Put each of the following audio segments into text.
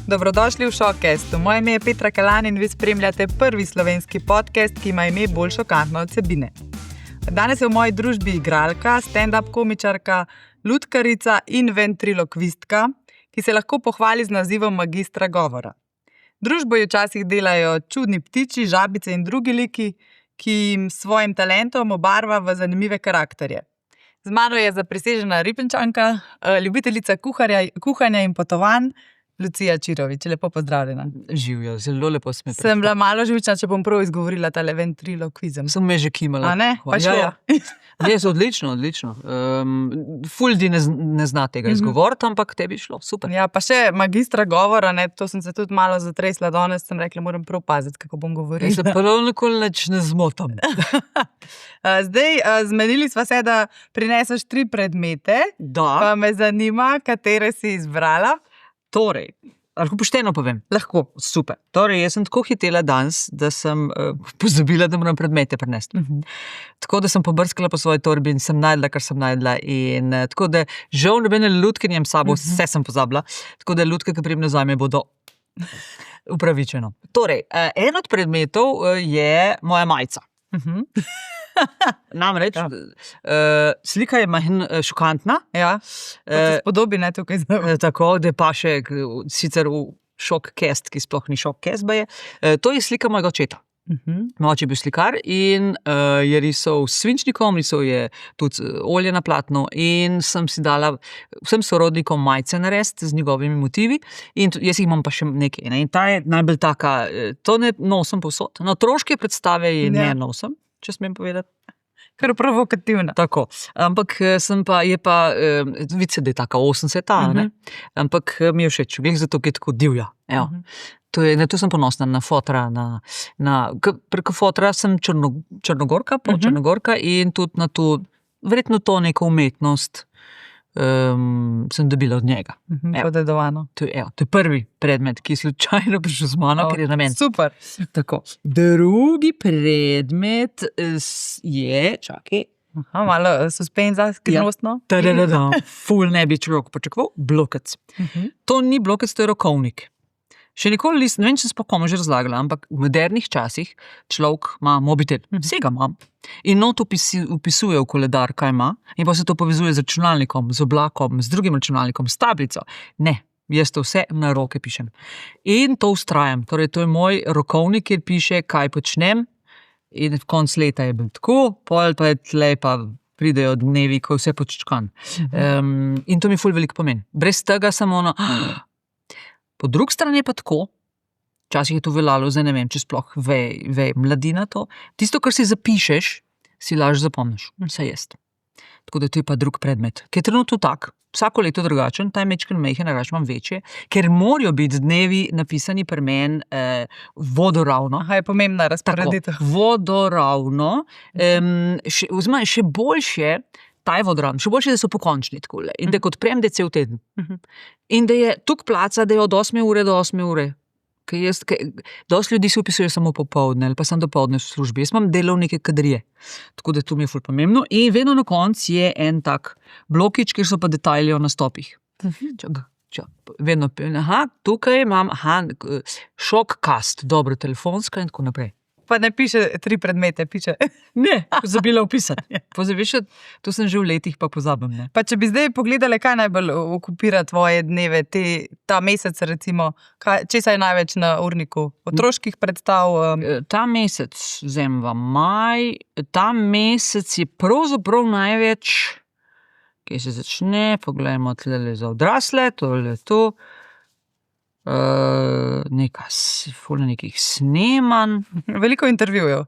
Dobrodošli v Šokcastu. Moje ime je Petra Kalan in vi spremljate prvi slovenski podcast, ki ima ime bolj šokantno od vsebine. Danes je v moji družbi igralka, stand-up komičarka, lutkarica in ventriloquistka, ki se lahko pohvali z nazivom magistra govora. Družbo ji včasih delajo čudni ptiči, žabice in drugi liki, ki jim s svojim talentom obarva v zanimive karakterje. Z mano je zaprisežena Ripenčanka, ljubiteljica kuhanja in potovanj, Lucija Čirović. Lepo pozdravljena. Živjo, zelo lepo se mi Sem bila malo živčna, če bom prav izgovorila tale ventriloquizem. Sem me že kimala. A ne? Pa šlo. Ja. Jaz, odlično. Fuldi ne zna tega izgovoriti, ampak tebi šlo, super. Ja, pa še magistra govora, ne, to sem se tudi malo zatresla danes, sem rekla, moram prav paziti, kako bom govorila. Jaz se prav nikoli nič ne zmotam. Zdaj, zmenili sva se, da prineseš 3 predmete, pa me zanima, katere si izbrala. Torej, lahko pošteno povem? Lahko. Super. Torej, jaz sem tako hitela danes, da sem pozabila, da moram predmete prinesti. Tako da sem pobrskala po svoji torbi in sem najdla, kar sem najdla. In tako da žal nobene lutke njem sabo, vse sem pozabila. Tako da lutke, ki pridem nazaj, me bodo upravičeno. Torej, en od predmetov je moja majica. Namreč, slika je manj šokantna. Ja, se spodobi, ne, tukaj znam. Tako, da pa še sicer v Šokcast, ki sploh ni Šokcast, je. To je slika mojega očeta. Moj oče je bil slikar in je risal s svinčnikom, risal je tudi olje na platno in sem si dala vsem sorodnikom majice narediti z njegovimi motivi in jaz jih imam pa še nekaj. In ta je najbolj taka, to ne nosim povsod. Na otroške predstave je ne nosim, če smem povedati. Kar provokativna. Tako, ampak je pa, vidite, da je taka 80-ta, ne? Ampak mi je všeč, glih zato, ki je tako divja. To sem ponosna na fotra, preko fotra sem črnogorka, črnogorka in tudi na to, verjetno to neko umetnost sem dobila od njega. Podedovano. To je prvi predmet, ki je slučajno prišel z mano, ker je na meni. Super. Tako. Drugi predmet je, čakaj. Malo suspenza, skrivnostno. Ful ne bi človek počakoval. Blokec. To ni blokec, to je rokovnik. Še nikoli ne vem, če sem komu že razlagala, ampak v modernih časih človek ima mobitel. Vsega ima. In not upisuje v koledar, kaj ima, in pa se to povezuje z računalnikom, z oblakom, z drugim računalnikom, s tablico. Ne, jaz to vse na roke pišem. In to vztrajam. Torej, to je moj rokovnik, kjer piše, kaj počnem. In v konc leta je bil tako, pol pa je tle, pa pridejo dnevi, ko je vse poččkan. In to mi ful veliko pomeni. Brez tega samo Po drugi strani je pa tako, včasih je to veljalo, zdaj ne vem, če sploh ve mladina to, tisto, kar si zapišeš, si lažje zapomniš, vse jaz. Tako da to je pa drug predmet, ki je trenutno tak, vsako leto drugačen, ta je mečken majhen, rač imam večje, ker morajo biti dnevi napisani pri meni vodoravno. Aha, je pomembna razporeditev. Vodoravno, še boljše, ta je vodoravno, še boljše, da so pokončni takole in da kot odprem, da je cel teden. In da je tuk placa, da je od 8 ure do 8 ure. Dosti ljudi se upisuje samo popoldne ali pa sem dopoldne v službi. Jaz imam delovnike kadrije. Tako da to mi je ful pomembno. In vedno na koncu je en tak blokič, kjer so pa detajli o nastopih. Vedno, tukaj imam Šokcast, dobro, telefonska in tako naprej. Pa ne piše 3 predmete, piše. Ne, pozabila opisati. To sem že v letih, pa pozabim. Ne. Pa če bi zdaj pogledali, kaj najbolj okupira tvoje dneve, ta mesec recimo, česa je največ na urniku? Otroških predstav? Ta mesec, vzemva maj, ta mesec je pravzaprav največ, kje se začne, poglejmo tlele za odrasle, tole to. Nekih snemanj. Veliko intervjujev.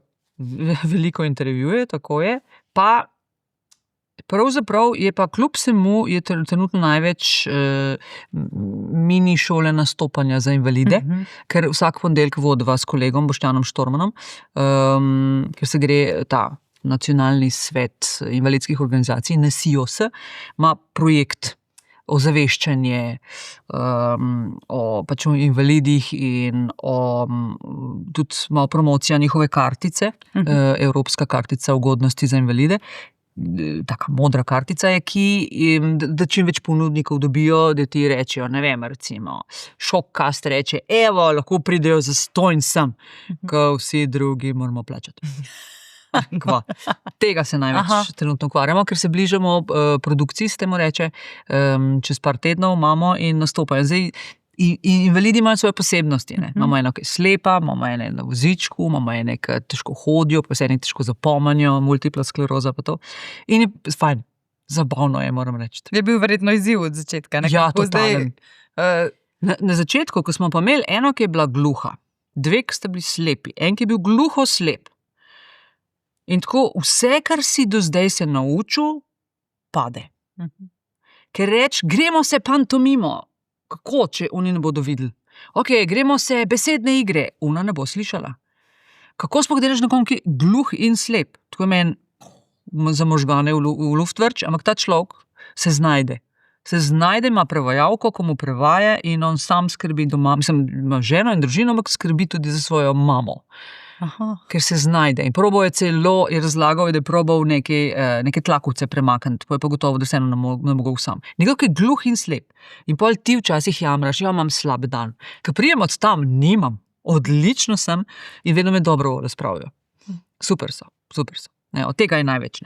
Veliko intervjuje, tako je. Pa pravzaprav je pa kljub vsemu je trenutno največ mini šole nastopanja za invalide, ker vsak ponedeljek vodiva s kolegom Boštjanom Štormanom, ker se gre ta nacionalni svet invalidskih organizacij, NSIOS, ima projekt ozaveščanje o invalidih in tudi malo promocija njihove kartice, evropska kartica ugodnosti za invalide. taka modra kartica je, da čim več ponudnikov dobijo, da ti rečejo, ne vem, recimo, Šokkast reče, evo, lahko pridejo zastonj sem, ko vsi drugi moramo plačati. Tega se največ trenutno ukvarjamo, ker se bližamo produkciji, se temu reče, čez par tednov imamo in nastopajo. Zdaj, invalidi imajo svoje posebnosti. Ne? Imamo eno, ki je slepa, imamo ene na vozičku, imamo ene, ki težko hodijo, pa se ene težko zapomanjo, multipla skleroza pa to. In je fajn, zabavno je, moram reči. Je bil verjetno izziv od začetka. Ja, totalen. Na začetku, ko smo pa imeli eno, ki je bila gluha, dve, ki sta bili slepi, en, ki je bil gluho slep. In tako vse, kar si do zdaj se naučil, pade. Ker gremo se pantomimo. Kako, če oni ne bodo videli? Ok, gremo se besedne igre. Ona ne bo slišala. Kako sploh delaš nekom, ki je gluh in slep? Tako je meni za možgane v luft vrč, ampak ta človek se znajde. Se znajde, ima prevajalko, ko mu prevaja in on sam skrbi doma. Mislim, ima ženo in družino, ampak skrbi tudi za svojo mamo. Ker se znajde. In probal je razlagal, da je probal neke tlakovce premakniti, pa je pa gotovo, da se eno ne mogel sam. Nekako je gluh in slep. In pol ti včasih jamraš, imam slab dan. Ker prijem od tam, nimam. Odlično sem in vedno me dobro razpravijo. Super so. Od tega je največ.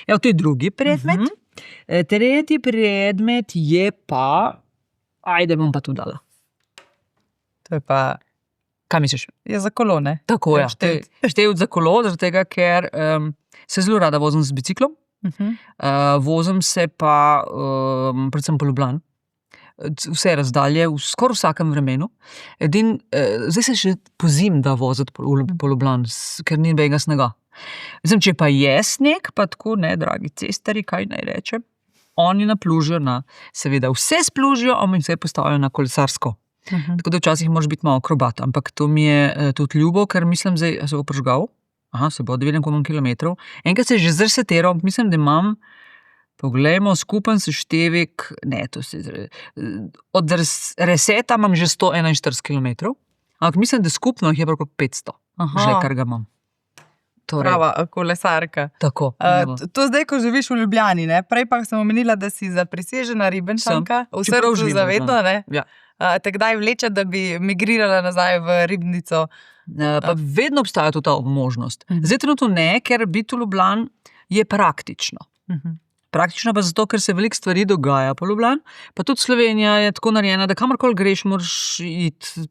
To je drugi predmet. Tretji predmet je pa, ajde, bom pa tu dala. To je pa... Kaj misliš? Je za kolo, ne? Tako je. Števc za kolo, zaradi tega, ker se zelo rada vozim z biciklom. Vozim se pa predvsem po Ljubljani. Vse razdalje, v skoraj vsakem vremenu. Zdaj se še pozim, da voziti po Ljubljani, ker ni nobenega snega. Mislim, če pa je sneg, pa tako, ne, dragi cestari, kaj naj rečem, oni naplužijo seveda vse splužijo, a mi vse postavijo na kolesarsko. Tako da včasih moraš biti malo akrobat, ampak to mi je tudi ljubo, ker mislim, zdaj se bo prežgal, se bo 9 kilometrov, enkrat se je že zresetiral, mislim, da imam, poglejmo, skupen seštevek, od reseta imam že 141 kilometrov, ampak mislim, da skupno jih je preko 500, že kar ga imam. Prava kolesarka. Tako. To zdaj, ko živiš v Ljubljani, ne? Prej pa sem omenila, da si zaprisežena Ribenčanka, v srcu zavedno, ne? Ja. Te kdaj vleče, da bi migrirala nazaj v Ribnico? Pa vedno obstaja tudi ta možnost. Zdaj trenutno ne, ker biti v Ljubljani je praktično. Praktično pa zato, ker se veliko stvari dogaja po Ljubljani, pa tudi Slovenija je tako narejena, da kamorkoli greš, moraš iti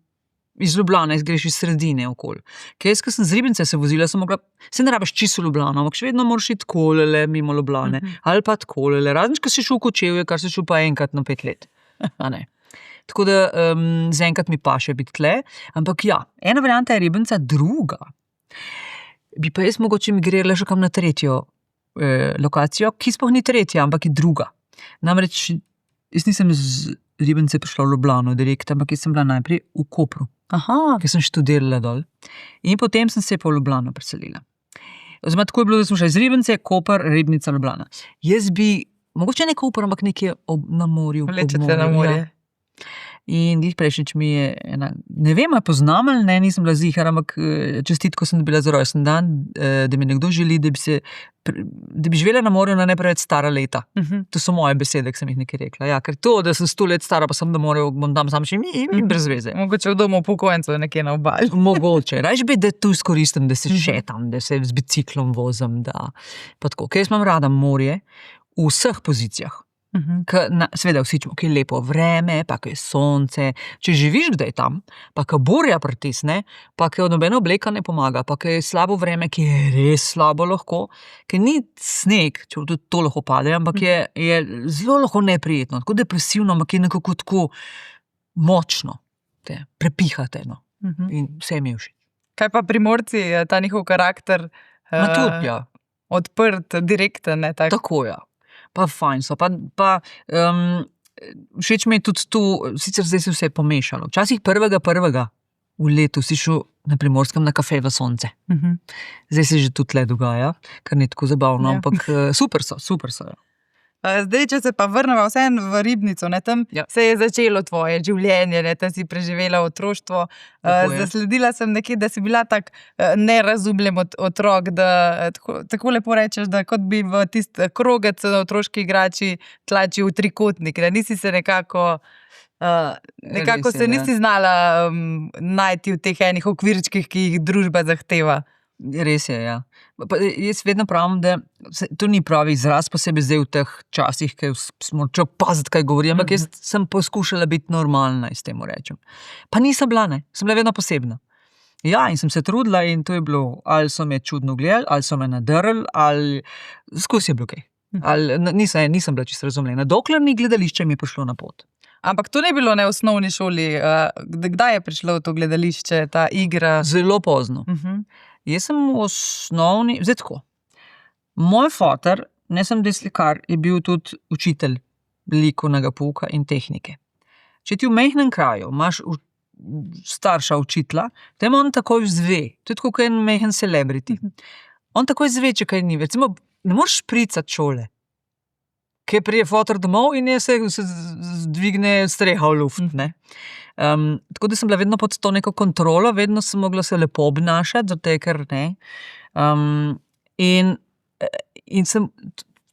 iz Ljubljane, greš iz sredine okoli. Ker jaz, ko sem z Ribnice se vozila, sem mogla, se ne rabiš čisto Ljubljano, ampak še vedno moraš iti kolele mimo Ljubljane, ali pa kolele, razen, ko si šel v Kočevje, kar si šel pa enkrat na 5 let. Tako da zaenkrat mi paše biti tle, ampak ja, ena varianta je Ribnica, druga. Bi pa jaz mogoče migrirala še kam na tretjo lokacijo, ki sploh ni tretja, ampak je druga. Namreč, jaz nisem z Ribnice prišla v Ljubljano direkt, ampak jaz sem bila najprej v Kopru, ker sem študirala dol. In potem sem se pa v Ljubljano preselila. Oziroma, tako je bilo, da sem šla iz Ribnice, Koper, Ribnica, Ljubljana. Jaz bi, mogoče ne Koper, ampak nekje na morju. Vlečete na morje. In prejšnjič mi je ne vem, ali poznam ali ne, nisem bila zihar, ampak čestitko sem dobila za rojsten dan, da mi nekdo želi, da bi živela na morju na ne preveč stara leta. To so moje besede, ki sem jih nekaj rekla. Ja, ker to, da sem 100 let stara, pa sem na morju, bom tam sam še in brez veze. Mogoče v domu upokojencev nekje na obali. Mogoče. Rajš bi, da tu izkoristim, da se šetam, da se z biciklom vozim, da pa tako. Ker jaz imam rada morje v vseh pozicijah. Seveda vsi čemo, ki je lepo vreme, pa ki je sonce, če živiš kdaj tam, pa ki burja pritisne, pa ki nobena obleka ne pomaga, pa ki je slabo vreme, ki je res slabo lahko, ki ni sneg, če tudi to lahko pade, ampak je zelo lahko neprijetno, tako depresivno, ampak je nekako tako močno, prepihate, no. In vse mi je všeč. Kaj pa Primorci, ta njihov karakter? Tudi, ja. Odprt, direkten, ne? Tako, ja. Pa fajn so, všeč mi je tudi tu, sicer zdaj se vse pomešalo. Včasih prvega v letu si šel na Primorskem na kafe v sonce. Zdaj se že tudi tle dogaja, kar ni tako zabavno, ampak super so. Ja. Zdaj, če se pa vrnemo vseeno v Ribnico, ne, tam se je začelo tvoje življenje, ne, tam si preživela otroštvo. Zasledila sem nekje, da si bila tak nerazumljen otrok, da tako lepo rečeš, da kot bi v tisti krogec na otroški igrači tlačil v trikotnik, da nisi se nekako se nisi znala najti v teh enih okvirčkih, ki jih družba zahteva. Res je, ja. Jaz vedno pravim, da to ni pravi izraz, posebej zdaj v teh časih, ki smo čak paziti, kaj govorim, ampak jaz sem poskušala biti normalna, s temu rečem. Pa nisem bila, ne. Sem bila vedno posebna. Ja, in sem se trudila in to je bilo, ali so me čudno gledali, ali so me nadrli, ali skozi je bilo kaj. Ali nisem bila čisto razumljena. Dokler ni gledališče mi je prišlo na pot. Ampak to ne bilo v osnovni šoli. Kdaj je prišlo to gledališče, ta igra? Zelo pozno. Jaz sem v osnovni, zdaj tako. Moj foter, ne sem slikar, je bil tudi učitelj likovnega pouka in tehnike. Če ti v majhnem kraju imaš starša učitla, tem on takoj zve. To je tako kot en majhen celebrity. On takoj zve, če kaj ni. Recimo, ne moreš špricati šole. Kaj prije fotor domov in se dvigne streha v luft, ne. Tako da sem bila vedno pod to neko kontrolo, vedno sem mogla se lepo obnašati, zato ker ne. In sem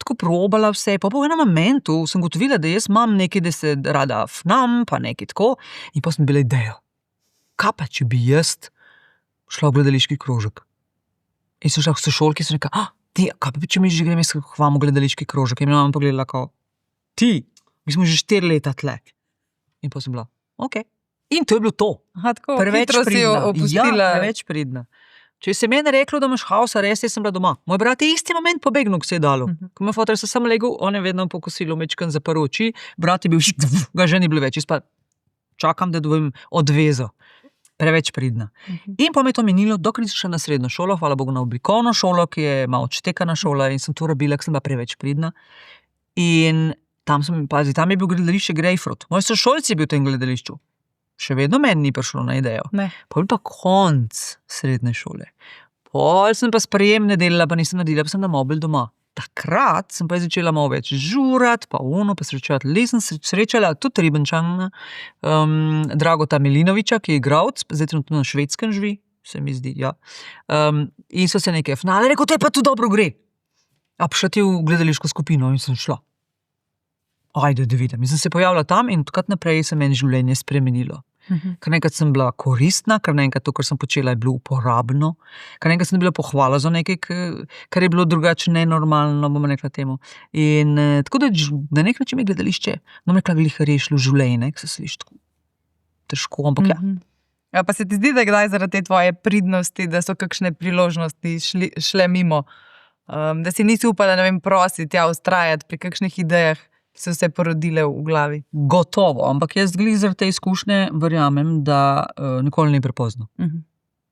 tako probala vse. Pa po enem momentu sem gotovila, da jaz imam nekaj, da se rada fnam, pa nekaj tako. In pa sem bila ideja. Kaj pa, če bi jaz šla v gledališki krožek? In sem šla v sošolki in sem rekla, kaj pa, če mi že grem, jaz hvam v gledališki krožek. In mi mama pogledala, kao, mi smo že 4 leta tle. In pa sem bila, okej. In to je bilo to. Tako, hitro si jo opustila. Ja, preveč pridna. Če se meni reklo, da imaš haos arest, jaz sem bila doma. Moj brat je isti moment pobegnil, ko se je dalo. Ko moj fotor se sam legel, on je vedno po kosilu mečkan zaprl oči, brat je bil, ga že ni bilo več. Jaz pa čakam, da dobim odvezo. Preveč pridna. In pa me to menilo, dokler nisem šla na srednjo šolo, hvala Bogu na oblikovno šolo, ki je malo odštekana šola in sem to rabila, ker sem bila preveč pridna. In tam je bil gledališče Greyfruit. Moj sošolci je bil v tem gledališču. Še vedno meni ni prišlo na idejo. Pol pa konc srednje šole. Pol sem pa sprejem ne delala, pa nisem naredila, pa sem na mobil doma. Takrat sem pa začela malo več žurati, pa srečevati. Sem srečala tudi Ribenčana, Dragota Milinoviča, ki je igralec, zdaj trenutno na Švedskem živi, se mi zdi, ja. In so se nekaj fnali, rekel, to je pa tu dobro gre. A pa šla ti v gledališko skupino in sem šla. Ajde, da vidim. In sem se pojavila tam in takrat naprej se meni življenje spremenilo. Ker nekaj sem bila koristna, ker nekaj to, kar sem počela, je bilo uporabno, ker nekaj sem bila pohvala za nekaj, kar je bilo drugače nenormalno, bomo rekla temu. In tako da na nek način je gledališče, rekla glih rešilo življenje, ker se sliši tako težko, ampak ja. Ja, pa se ti zdi, da kdaj zaradi te tvoje pridnosti, da so kakšne priložnosti šle mimo, da si nisi upala, ne vem, prositi, vztrajati pri kakšnih idejah, ki so se porodile v glavi? Gotovo, ampak jaz glih zaradi te izkušnje verjamem, da nikoli ni prepozno.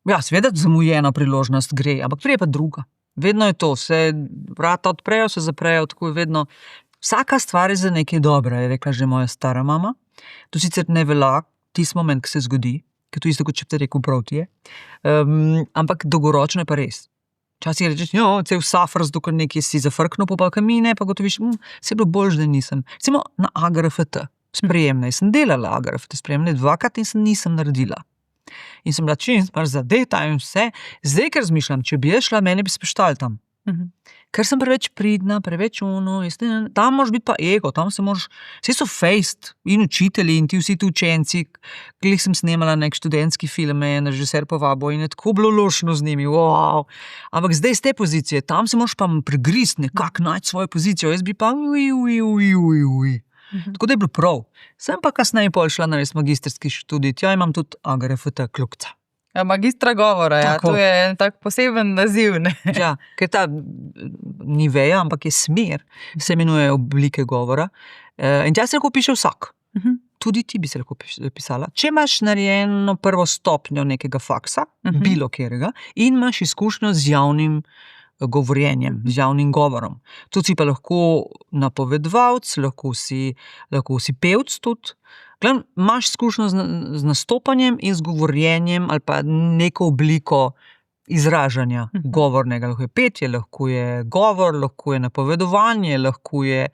Ja, seveda zamujena priložnost gre, ampak prije pa druga. Vedno je to, se vrata odprejo, se zaprejo, tako je vedno. Vsaka stvar je za nekaj dobra, je rekla že moja stara mama. To sicer ne velja, tisti moment, ki se zgodi, ki je to isto, kot če bi te rekel, prav ti je. Ampak dolgoročno je pa res. Včasih rečeš, cel safr, dokaj nekaj si zafrknil, pa kamine, pa gotoviš, se je bilo bolj, da nisem. Recimo na AGRFT, sprejemne. Sem delala AGRFT, sprejemne 2krat in nisem naredila. In sem bila čim zadeta in vse. Zdaj, ker razmišljam, če bi jaz šla, mene bi speštali tam. Ker sem preveč pridna, preveč tam moraš biti pa ego, tam se moraš, vse so fejst in učitelji in ti vsi ti učenci, glih sem snemala nek študentski film, en režiser povabo in je tako bilo lošno z njimi, wow. Ampak zdaj z te pozicije, tam se moraš pa pregrist nekako najti svojo pozicijo, jaz bi pa Tako da je bilo prav. Sem pa kasneje pol šla na res magistrski študij, imam tudi AGRFT Kljukca. Magistra govora, ja, to je en tak poseben naziv, ne? Ja, ker ta ni veja, ampak je smer, se imenuje oblike govora. In tja se lahko piše vsak. Tudi ti bi se lahko pisala. Če imaš narejeno prvo stopnjo nekega faksa, bilo kjerega, in imaš izkušnjo z javnim govorjenjem, z javnim govorom. Tudi si pa lahko napovedovalec, lahko si pevc tudi. Gledam, imaš izkušnjo z nastopanjem in z govorjenjem ali pa neko obliko izražanja govornega. Lahko je petje, lahko je govor, lahko je napovedovanje, lahko je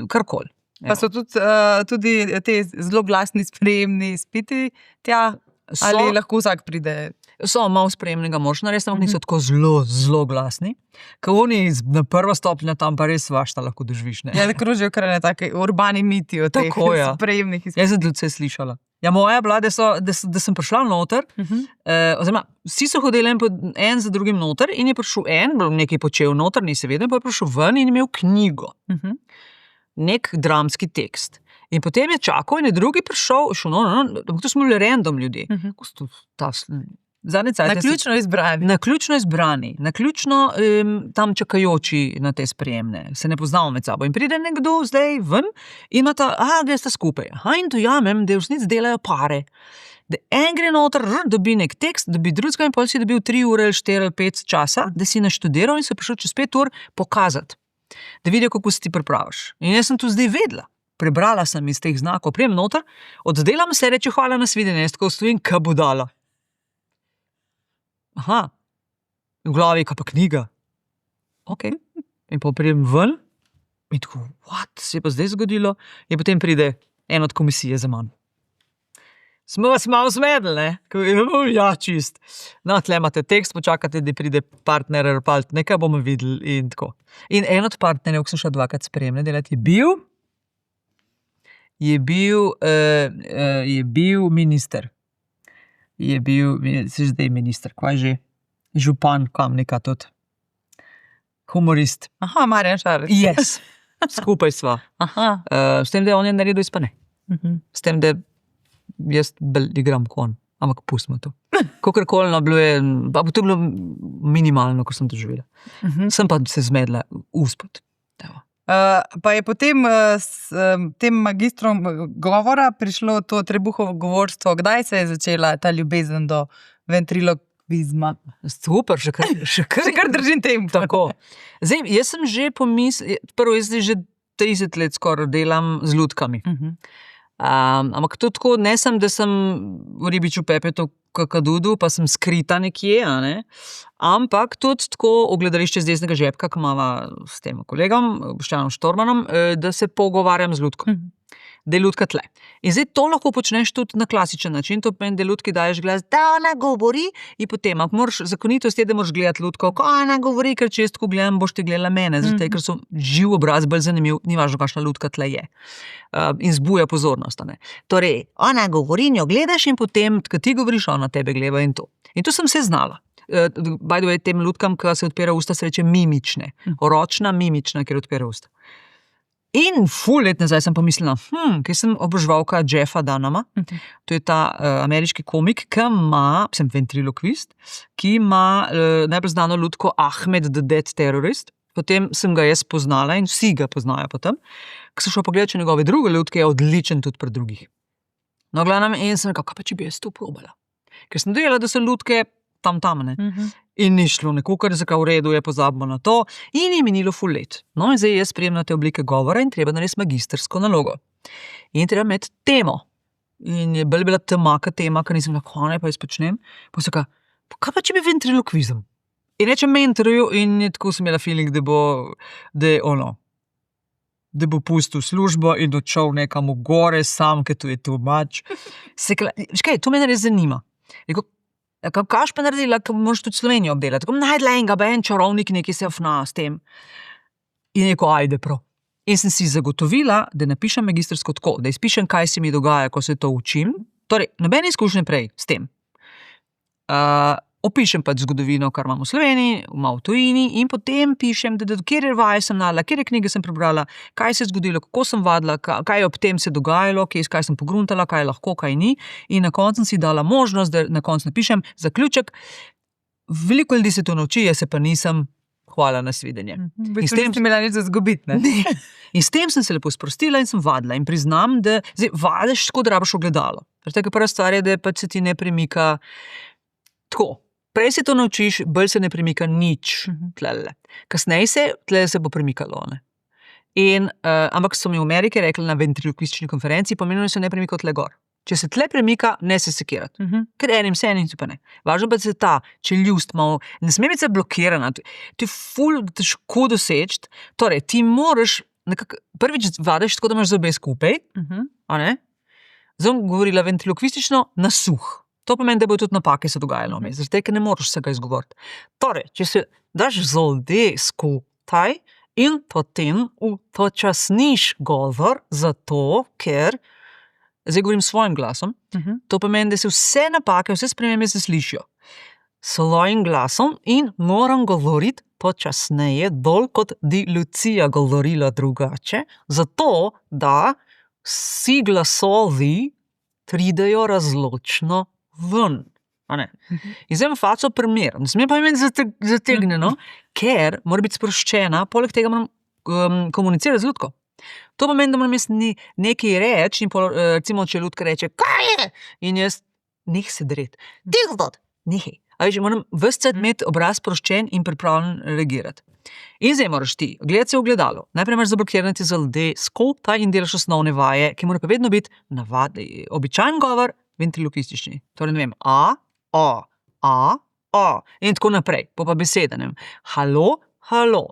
karkoli. Pa so tudi te zelo glasni sprejemni izpiti tja, ali lahko vsak pride? So malo sprejemnega moč narediti, ampak niso tako zelo glasni. Ko oni na prvo stopnjo tam pa res svašta lahko doživiš. Ja, da krožijo kar ne take urbani miti o teh sprejemnih izpitih. Jaz sem tudi vse slišala. Ja, moja je bila, da sem prišla noter, oziroma vsi so hodili en za drugim noter in je prišel en, nekaj počel noter, ni se vedel, pa je prišel ven in je imel knjigo. Nek dramski tekst. In potem je čakal in je drugi prišel, to smo bili random ljudje. Naključno izbrani, naključno tam čakajoči na te sprejemne, se ne poznamo med sabo. In pride nekdo zdaj ven in ima gre sta skupaj. In dojamem, da v resnici delajo pare. Da en gre noter, dobi nek tekst, dobi drugega in potem si dobil 3 ure, 4 ali 5 časa, da si naštudiral in se prišel čez 5 ur pokazati, da vidijo, kako se ti pripraviš. In jaz sem to zdaj vedela. Prebrala sem iz teh znakov, prijem noter, oddelam se, reče hvala na svidenje, jaz tako stojim, kaj budala. V glavi, kaj pa knjiga. Ok. In pa prijem ven in tako, what se je pa zdaj zgodilo? In potem pride en od komisije za manj. Smo vas malo zmedli, ne? Ja, čist. No, tle imate tekst, počakate, da pride partner, nekaj bomo videli in tako. In en od partnerjev, ki sem šla 2krat spremne delati, je bil minister. Se zdaj minister, kaj že? Župan, kam neka tudi. Humorist. Marjan Šarec. Yes. Skupaj sva. S tem, da on je naredil, jaz pa ne. S tem, da jaz igram kon. Ampak pustimo to. Kakorkoli bilo je, pa to je bilo minimalno, ko sem to živela. Sem pa se zmedla uspod. Pa je potem s tem magistrom govora prišlo to trebuhovo govorstvo. Kdaj se je začela ta ljubezen do ventriloquizma? Super, še kar držim tem. Tako. Zdaj, jaz sem že prvo jaz že 30 let skoraj delam z lutkami. Ampak to tako, ne sem, da sem v ribiču Pepetu kakadudu, pa sem skrita nekje, ampak tudi tako v gledališče z desnega žepka, ko imava s tem kolegom, Boštjanom Štormanom, da se pogovarjam z lutko. Da je lutka tle. In zdaj to lahko počneš tudi na klasičen način, to pomeni, da lutki daješ glas, da ona govori, in potem, zakonitost je, da moraš gledati lutko, ko ona govori, ker če jaz tako gledam, boš ti gledala mene, zato ker so živ obraz bolj zanimiv, ni važno, kakšna lutka tle je. In zbuja pozornost. Torej, ona govori, njo gledaš in potem, ko ti govoriš, ona tebe gleda in to. In to sem se znala. By the way, tem lutkam, ko se odpira usta, se reče mimične. Ročna mimična, ker odpira usta. In ful let nazaj sem pomislila, ker sem oboževalka Jeffa Dunhama, to je ta ameriški komik, ki ima, ventriloquist, ki ima najbolj znano lutko Ahmed the Dead Terrorist. Potem sem ga jaz poznala in vsi ga poznajo potem. Ko sem šla pogledati, če njegove druge lutke, je odličen tudi pri drugih. No, gledam in sem rekla, kaj pa če bi jaz to probala? Ker sem dojela, da so lutke tam, ne? In ni šlo, nekukar, zakaj v redu je, pozabimo na to. In je minilo ful let. No, in zdaj jaz prijem na te oblike govora in treba narediti magistersko nalogo. In treba imeti temo. In je bolj bila temaka tema, ker nisem lahko, pa jaz počnem. Pa sem rekla, kaj pa če bi ventriloquizem? In rečem mentorju in tako sem imela feeling, da bo pustil službo in odšel nekam v gore sam, ker to je too much. Škaj, to me res zanima. Kaj pa naredila, ko moraš tudi Slovenijo obdelati? Tako najdla enega, en čarovnik nekaj se vna s tem. In rekel, ajde prav. In sem si zagotovila, da napišem magistersko tako, da izpišem, kaj se mi dogaja, ko se to učim. Torej, nobene izkušnje prej s tem. Opišem pač zgodovino, kar imam v Sloveniji, malo v tujini in potem pišem, kjer vaje sem nala, kjer knjige sem prebrala, kaj se je zgodilo, kako sem vadila, kaj je ob tem se dogajalo, kaj sem pogruntala, kaj je lahko, kaj ni. In na koncu si dala možnost, da na koncu napišem zaključek. Veliko ljudi se to nauči, jaz se pa nisem. Hvala na svidenje. In s tem si imela nič za zgubiti, ne? In s tem sem se lepo sprostila in sem vadila. In priznam, da zdaj vadiš, tako da rabiš ogledalo. Tako prva stvar je, da pač se ti ne premika tako. Prej se to naučiš, bolj se ne premika nič. Kasneje se bo premikalo. Ampak so mi v Ameriki rekli na ventriloquistični konferenci, pomenilo se ne premika tle gor. Če se tle premika, ne se sekirati. Ker enim se enim pa ne. Važno pa je ta čeljust malo, ne sme biti se blokirana. To je ful težko doseči. Torej, ti moraš nekako, prvič vadiš tako, da imaš zobe skupaj, a ne? Zdaj bom govorila ventriloquistično na suh. To pomeni, da bodo tudi napake se dogajalo vmes, zato ker ne moreš vsega izgovoriti. Torej, če se daš zobe skupaj in potem upočasniš govor, zato ker zdaj govorim s svojim glasom, to pomeni, da se vse napake, vse spremembe se slišijo s svojim glasom in moram govoriti počasneje, bolj kot bi Lucija govorila drugače, zato da vsi glasovi pridejo razločno ven. In zdaj imam faco primer, ne sme pa imeti zategnjeno, ker mora biti sproščena, poleg tega moram komunicirati z Ludko. To pomeni, da moram jaz nekaj reči in recimo, če Ludka reče, kaj je? In jaz, neh se dret. Nehaj. A veš, moram ves cajt imeti obraz sproščen in pripravljen reagirati. In zdaj moraš ti gledati se v ogledalo. Najprej imaš zablokirane ti zalde skupaj in delaš osnovne vaje, ki mora pa vedno biti običajen govor, ventriloquistični. Torej, ne vem, a, in tako naprej. Pa beseda, ne vem, halo,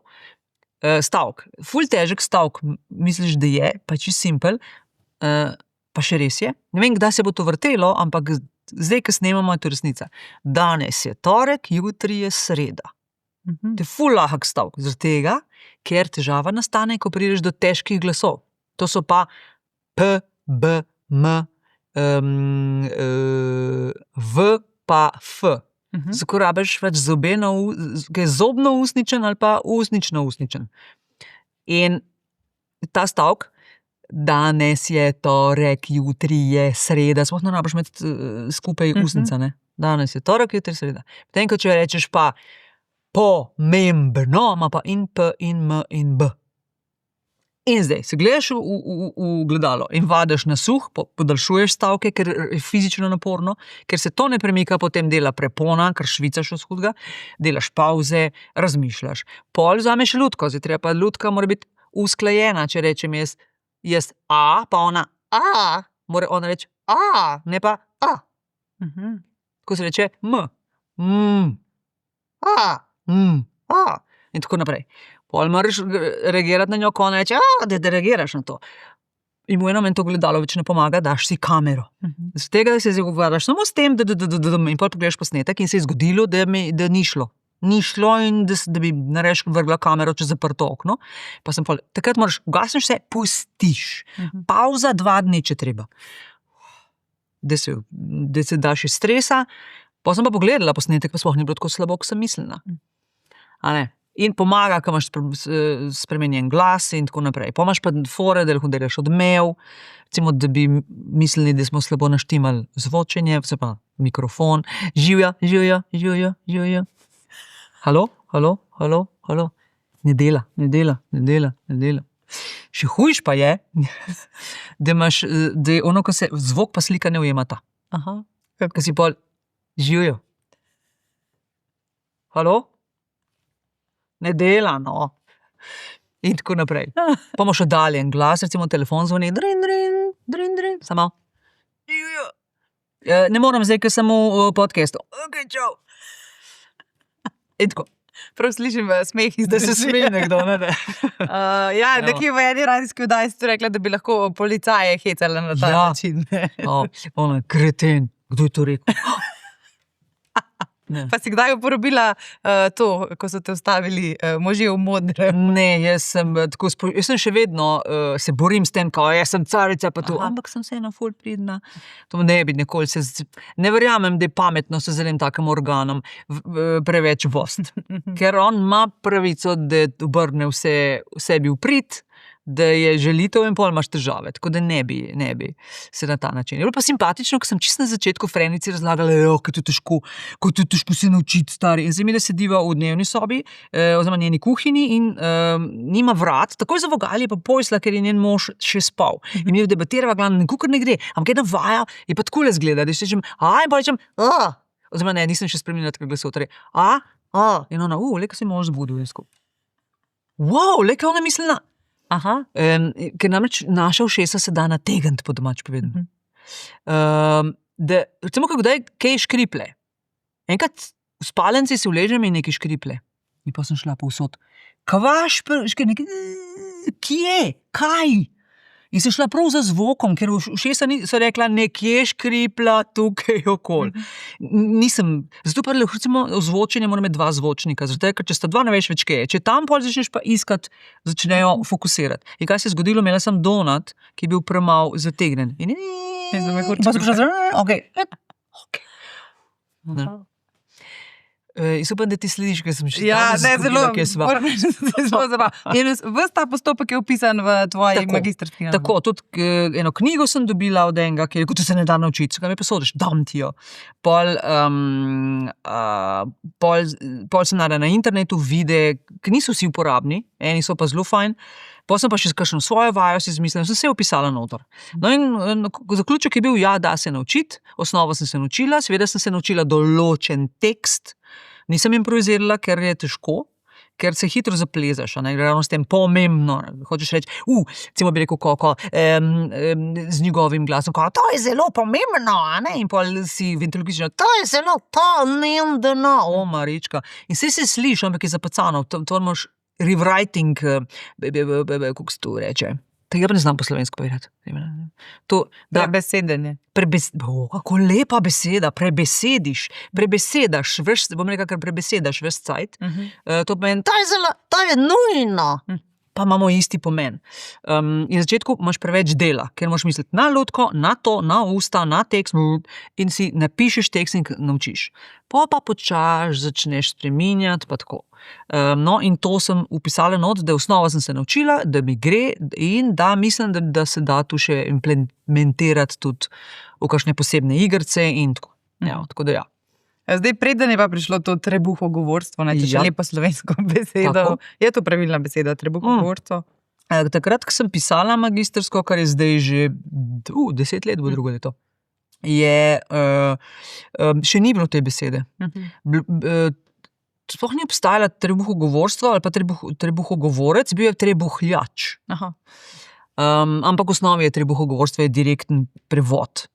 stavek, ful težek stavek, misliš, da je, pa čisto simpel, pa še res je. Ne vem, kdaj se bo to vrtelo, ampak zdaj, ko snemamo, je to resnica. Danes je torek, jutri je sreda. To je ful lahek stavek, zaradi tega, ker težava nastane, ko prideš do težkih glasov. To so pa p, b, m, v pa f. Zato rabiš več zobe ki je zobno usničen ali pa usnično usničen. In ta stavek, danes je torek, jutri je sreda, sploh ne rabiš imeti skupaj usnica, ne? Danes je torek, jutri je sreda. Potem, ko če rečeš pa pomembno, ima pa in p, in m, in b. In zdaj, se gledaš v gledalo in vadiš na suh, podaljšuješ stavke, ker je fizično naporno, ker se to ne premika, potem dela prepona, ker švicaš od hudega, delaš pauze, razmišljaš. Pol vzameš Ludko, zdaj treba pa Ludka mora biti usklajena, če rečem jaz a, pa ona a, mora ona reči a, ne pa a. Tako se reče m, a, in tako naprej. Pol moraš reagirati na njo, ko ona reče, da reagiraš na to. In mu eno meni to gledalo več ne pomaga, daš si kamero. Z tega, da se zagovarjaš samo s tem, in pol pogledaš posnetek in se je zgodilo, da ni šlo. Ni šlo in da bi nareš vrgla kamero čez zaprto okno. Pa sem pol, takrat moraš, ugasneš se, pustiš. Pauza 2 dni, če treba. Da se daš iz stresa. Pa sem pa pogledala posnetek, pa sploh ni bilo tako slabo, ko sem mislila. A ne? In pomaga, ko imaš spremenjen glas in tako naprej. Pa imaš pa fore, da lahko delaš odmev, recimo, da bi mislili, da smo slabo naštimali zvočenje, se pa mikrofon, živja. Halo. Ne dela. Še hujš pa je, da je ono, ko se zvok pa slika ne ujemata. Ko si pol živjo. Halo? Ne dela, no. In tako naprej. Pa imaš oddaljen glas, recimo telefon zvoni, drin, samo. Ne moram zdaj, ker sem v podcastu. Ok, čau. In tako. Prav slišim smeh iz Da se smeje nekdo, ne? Ja, nekje v eni radijski oddaji si rekla, da bi lahko policaje hecala na ta način. Ona, kreten. Kdo je to rekel? Pa si kdaj uporabila to, ko so te ustavili možje v modrem? Ne, jaz sem še vedno, se borim s tem, ko jaz sem carica, pa to, ampak sem vseeno ful pridna. To ne bi nikoli ne verjamem, da je pametno se zelim takim organom preveč vost. Ker on ima pravico, da obrne vse sebi v prid, da je želitev in pol imaš težave, tako da ne bi se na ta način. Je bilo pa simpatično, ko sem čisto na začetku Frenici razlagala, kako je težko se naučiti, stari. In zdaj mi da sediva v dnevni sobi, oziroma njeni kuhinji in nima vrat, takoj za vogalje pa pojsla, ker je njen mož še spal. In mi debatirava, glavno, nekukor ne gre, ampak ena vaja je pa takole zgleda, da še rečem, in pa rečem, oziroma ne, nisem še spremenila tako glasov, torej, in ona, leka se mož zbudil, leka ona mislila, ker namreč naša ušesa se da nategniti, po domač povedano. Da, recimo, kdaj kaj škriple. Enkrat v spalnici se vležem in nekaj škriple. In pa sem šla povsod. Kvaš, kje, kaj? In sem šla prav za zvokom, ker ušesa so rekla, nekje škripla, tukaj okoli. Zato pa recimo ozvočenje mora imeti dva zvočnika, zato ker če sta dva, ne veš več kaj je. Če tam pol začneš pa iskati, začnejo fokusirati. In kaj se je zgodilo, imela sem donut, ki je bil premal zategnen. In pa sem šla in upam, da ti slediš, ker sem še zelo zabavno. In ves ta postopek je opisan v tvoji magistrski. Tako, tudi eno knjigo sem dobila od enega, ki je rekel, da se ne da naučiti, kaj mi posodiš, dam ti jo. Pol sem naredila na internetu videe, ki niso vsi uporabni, eni so pa zelo fajn. Potem sem pa še kakšno svojo vajo si izmislila, sem se opisala noter. No in zaključek je bil, da se naučiti, osnovo sem se naučila, seveda sem se naučila določen tekst, nisem improvizirala, ker je težko, ker se hitro zaplezaš, ravno s tem pomembno, hočeš reči, recimo bi rekel Koko, z njegovim glasom, to je zelo pomembno, in pol si ventriloquistično, to je zelo pomembno, Marička, in se sliši, ampak je zapacano, to moraš rewriting, kako se to reče, tega pa ne znam po slovensko povedati. Prebesedenje. Kako lepa beseda, prebesedaš, bom rekel, ker prebesedaš ves cajt, to pomeni, to je nujno, pa imamo isti pomen. In na začetku imaš preveč dela, ker moraš misliti na lutko, na to, na usta, na tekst in si napišeš tekst in naučiš. Pa počasi začneš spreminjati, pa tako. No, in to sem upisala not, da osnovo sem se naučila, da mi gre in da mislim, da se da tu še implementirati tudi v kakšne posebne igrice in tako. Tako da ja. Zdaj, preden je pa prišlo to trebuhogovorstvo, če še lepo slovensko besedo. Tako. Je to pravilna beseda, trebuhogovorstvo? Takrat, ko sem pisala magistrsko, kar je zdaj že 10 let, bo drugo leto, še ni bilo te besede. Sploh ni obstajala trebuhogovorstvo ali pa trebuhogovorec, bil je trebuhljač. Ampak v osnovi je trebuhogovorstvo je direkten prevod.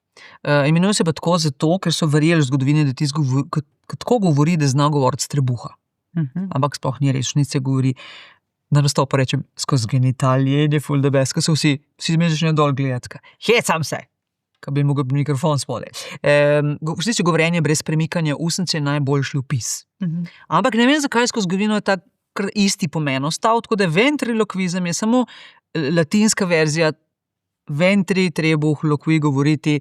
Imenuje se pa tako zato, ker so verjeli v zgodovini, da ti tako govori, da zna govoriti s trebuha. Ampak sploh ni res, nič se govori. Na nastop pa rečem, skozi genitalije, je ful the best, ko so vsi me začnejo dol gledati. Hecam se! Ko bi mogel mikrofon spode. Vsi govorjenje brez premikanja usnice je najboljši opis. Ampak ne vem, zakaj skozi zgodovino je tak isti pomen ostal, tako da ventriloquizem je samo latinska verzija ventri, trebuh, loqui, govoriti,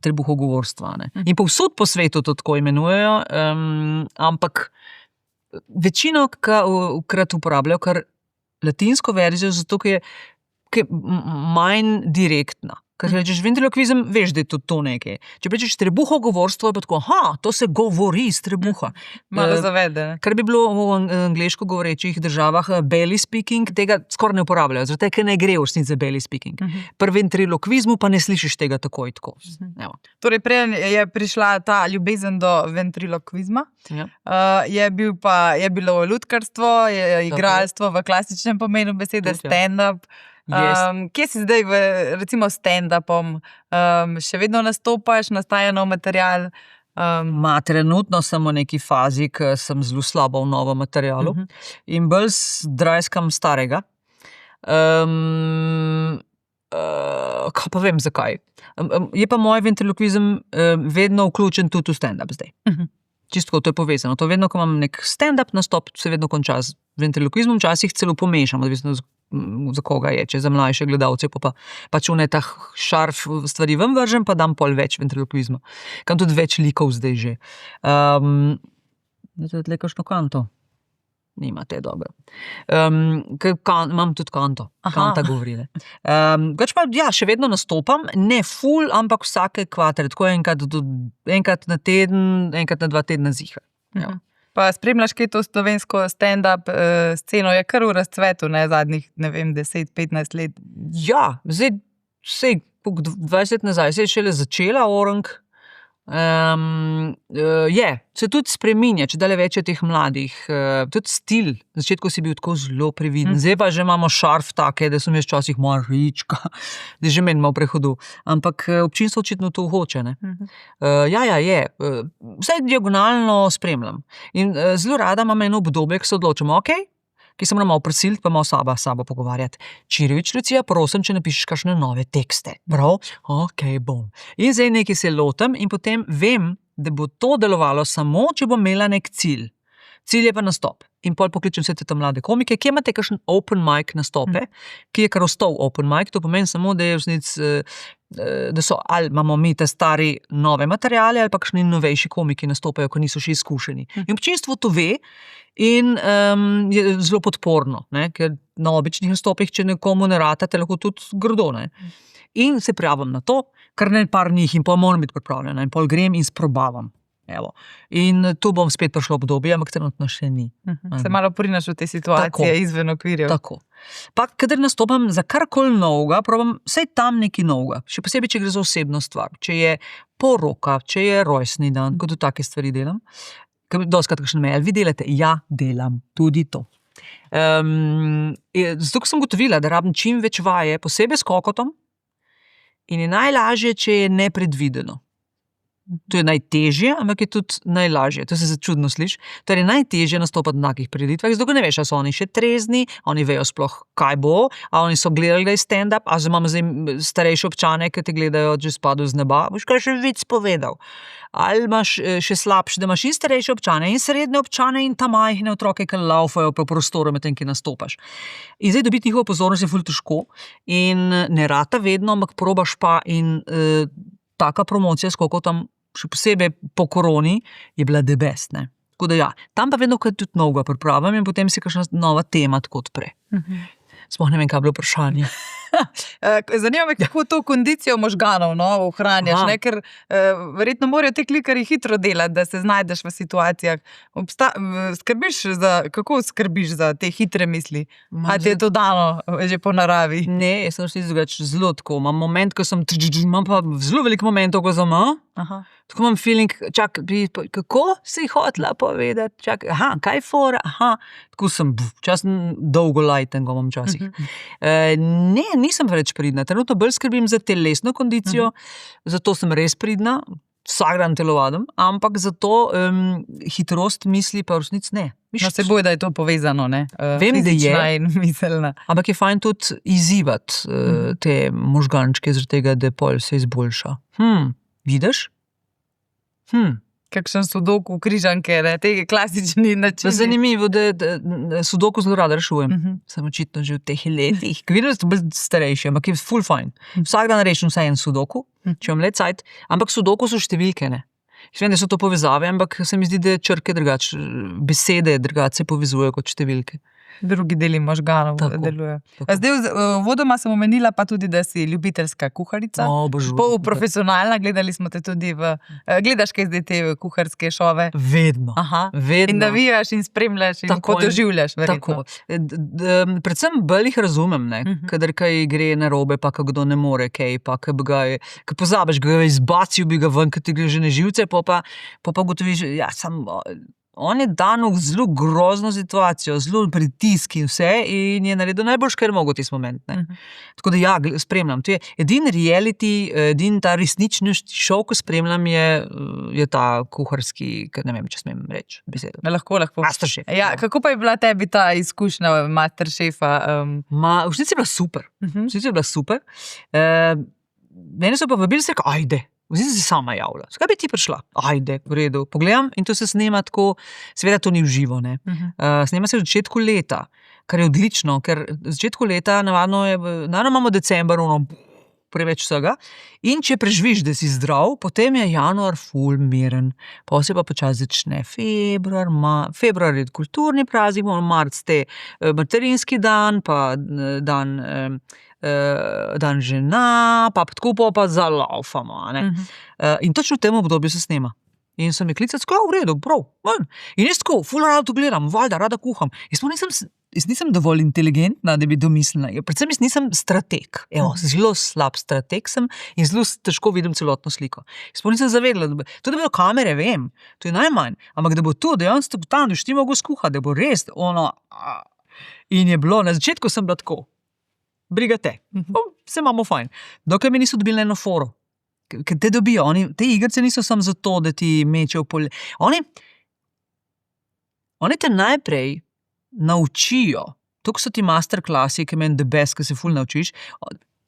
trebuhogovorstva. In povsod po svetu to tako imenujejo, ampak večino krat uporabljajo kar latinsko verzijo, zato ker je manj direktna. Ker rečeš ventriloquizem, veš, da je to nekaj. Če rečeš trebuhogovorstvo, je pa tako, to se govori iz trebuha. Malo zavede. Kar bi bilo v angleško govorečih državah belly speaking, tega skoraj ne uporabljajo, zato ker ne gre v resnici za belly speaking. Pri ventriloquizmu pa ne slišiš tega tako. Torej, prej je prišla ta ljubezen do ventriloquizma, je bilo lutkarstvo, igralstvo v klasičnem pomenu besede, stand-up. Kje si zdaj recimo stand-upom? Še vedno nastopaš, nastaja nov material? Trenutno sem v neki fazi, ki sem zelo slaba v novem materialu in bolj zdrajskam starega. Kaj pa vem, zakaj. Je pa moj ventriloquizem vedno vključen tudi v stand-up zdaj. Čisto, to je povezano. To vedno, ko imam nek stand-up nastop, se vedno konča z ventriloquizmom, včasih celo pomešam, odvisno za koga je, če za mlajše gledalce, pa pač v ta šarf stvari ven vržem, pa dam pol več ventriloquizma. Kam tudi več likov zdaj že. Tle kakšno kanto? Nimate, dobro. Imam tudi kanto. Kanta govorile. Še vedno nastopam, ne ful, ampak vsake kvatere, tako enkrat na teden, enkrat na 2 tedna ziha. Pa spremljaš, kaj to slovensko stand-up sceno je kar v razcvetu, zadnjih, 10-15 let. Ja, zdaj, 20 let nazaj se je šele začela Orang, Se tudi spreminja, če dalje več je teh mladih. Tudi stil, na začetku si bil tako zelo previden, zdaj pa že imamo šarf take, da sem jaz včasih malo rička, da že meni malo prehodu. Ampak občinstvo očitno to hoče. Ne? Je. Vse diagonalno spremljam. In zelo rada imam eno obdobje, ki se odločimo, ki se moramo prisiliti, pa malo sabo pogovarjati. Čirovič, Lucija, prosim, če napišeš kakšne nove tekste. Prav? Bom. In zdaj nekaj se lotem in potem vem, da bo to delovalo samo, če bom imela nek cilj. Cilj je pa nastop. In pol pokličem vse te mlade komike, kje imate kakšen open mic nastope, ki je kar ostal open mic, to pomeni samo, da je da so ali imamo mi te stari nove materiale ali pa kakšni novejši komiki nastopajo, ko niso še izkušeni. In občinstvo to ve in je zelo podporno, ne? Ker na običnih nastopih, če nekomu ne ratate, lahko tudi grdo. Ne? In se prijavim na to, kar ne par njih in pol moram biti pripravljena in pol grem in sprobavam. Evo. In tu bom spet prišlo obdobje, ampak trenutno še ni. Se malo porinaš v te situacije izven okvirjev. Tako. Pa, kadar nastopam za karkoli novega, probam vsaj tam nekaj novega. Še posebej, če gre za osebno stvar. Če je poroka, če je rojstni dan, kot take stvari delam. Dostikrat kakšen mail, vi delate? Ja, delam. Tudi to. Zato, ko sem gotovila, da rabim čim več vaje, posebej s kokotom, in je najlažje, če je nepredvideno. To je najtežje, ampak je tudi najlažje. To se začudno sliši. Torej, najtežje nastopati na takih prireditvah, zato ne veš, a so oni še trezni, oni vejo sploh, kaj bo, a oni so gledali stand-up, a imamo zdaj starejše občane, ki te gledajo, že spadu z neba, boš kaj še vic povedal. Ali imaš še slabše, da imaš in starejše občane, in srednje občane, in ta majhne otroke, ki laufajo po prostoru, medtem ki nastopaš. In zdaj dobiti njihovo pozornost je ful težko in ne rata vedno, ampak probaš pa in taka promocija, skoliko tam še posebej po koroni, je bila the best. Ne? Tako da ja, tam pa vedno kaj tudi novega pripravim in potem si kakšna nova tema tako odpre. Sploh ne vem, kaj je bilo vprašanje. Zanima me, kako to kondicijo možganov ohranjaš, ne? Ker verjetno morajo te klikarji hitro delati, da se znajdeš v situacijah. Kako skrbiš za te hitre misli? A ti je to dano že po naravi? Ne, jaz sem zelo tako. Imam moment, ko sem, imam pa zelo veliko momentov, ko sem, tako imam feeling, kako si hotela povedati, kaj je fora, tako sem, včasih dolgo lajten, ko imam včasih. Ne, nisem več pridna, trenutno bolj skrbim za telesno kondicijo, zato sem res pridna, vsak dan telovadim, ampak zato hitrost misli pa v resnici ne. No, se boj, da je to povezano, ne? Vem, da je. In miselna. Ampak je fajn tudi izzivati te možgančke, zaradi tega, da pol se izboljša. Vidiš? Kakšen sudoku, križanke, te klasični načini. Zanimivo, da sudoku zelo rada rešujem. Sem očitno že v teh letih. Vidim, da ste bolj starejši, ampak je ful fajn. Vsak dan rešim vsaj en sudoku, če imam le cajt, ampak sudoku so številke, ne. Vem, da so to povezave, ampak se mi zdi, da črke drugače, besede drugače se povezujejo kot številke. Drugi deli možganov delujejo. Zdaj, vodoma sem omenila pa tudi, da si ljubiteljska kuharica. Polprofesionalna, gledali smo te tudi gledaš kaj zdaj te kuharske šove? Vedno. Vedno. In navijaš in spremljaš in podoživljaš, verjetno. Tako. Predvsem bolj jih razumem, ne. Kadar kaj gre narobe, pa kdo ne more kaj, pa kaj pozabiš, ga izbacil bi ga ven, kad ti gre že na živce, pa gotoviš, on je dan v zelo grozno situacijo, zelo pritisk in vse in je naredil najboljš, kar je mogo v tis moment. Tako da spremljam. To je edin reality, edin ta resnični šov, ko spremljam, je ta kuharski, ne vem, če smem reči besedo. Lahko. Masterchef. Ja, kako pa je bila tebi ta izkušnja Masterchefa? V resnici je bila super. Mene so pa vabili, se rekel, ajde. Vzim se sama javlja. Skaj bi ti prišla? Ajde, v redu. Pogledam in to se snema tako, seveda to ni v živo, ne. Snema se v začetku leta, kar je odlično, ker v začetku leta navadno imamo december, preveč vsega. In če preživiš, da si zdrav, potem je januar ful miren. Pa se pa počasi začne februar je kulturni praznik, marc te materinski dan, pa dan žena, pa tako pa zalaufamo. In točno v tem obdobju se snema. In so me klicali, v redu, prav. In jaz tako, ful rado to gledam, valjda, rada kuham. Jaz pa nisem jaz nisem dovolj inteligentna, da bi domislila. Predvsem jaz nisem strateg. Zelo slab strateg sem in zelo težko vidim celotno sliko. Sploh nisem zavedla, tudi da bodo kamere, vem, to je najmanj, ampak da bo to dejansko tam, da ti mogo skuhati, da bo res ono. In je bilo, na začetku sem bila tako, briga te, vse imamo fajn. Dokaj mi niso dobili eno foro, ker te dobijo, te igrice niso samo zato, da ti mečejo polje. Oni te najprej naučijo, tukaj so ti masterklasi, ki meni the best, ki se ful naučiš,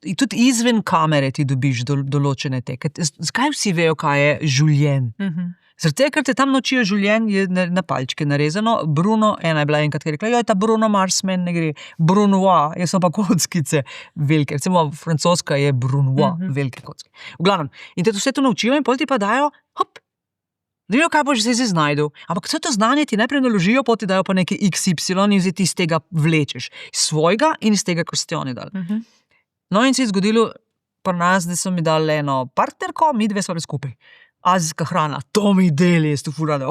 in tudi izven kamere ti dobiš določene te. Zakaj vsi vejo, kaj je življenje? Zaradi tega, ker te tam naučijo življenje, je na palčke narezano. Bruno, ena je bila enkrat, ki je rekla, ta Bruno Mars meni ne gre. Brunois, jaz sem pa kockice velike. Recimo francoska je Brunois, velike kocke. V glavnem, in te vse to naučijo in potem ti pa dajo, da vijo, kaj boš zdaj znajdel. Ampak vse to znanje ti najprej naložijo, potem ti dajo pa nekaj XY in zdaj ti iz tega vlečeš. Iz svojega in iz tega, kar ste oni dali. No in se je zgodilo pri nas, da so mi dali eno partnerko, mi dve smo bili skupaj. Azijska hrana, to mi deli, jaz to furada.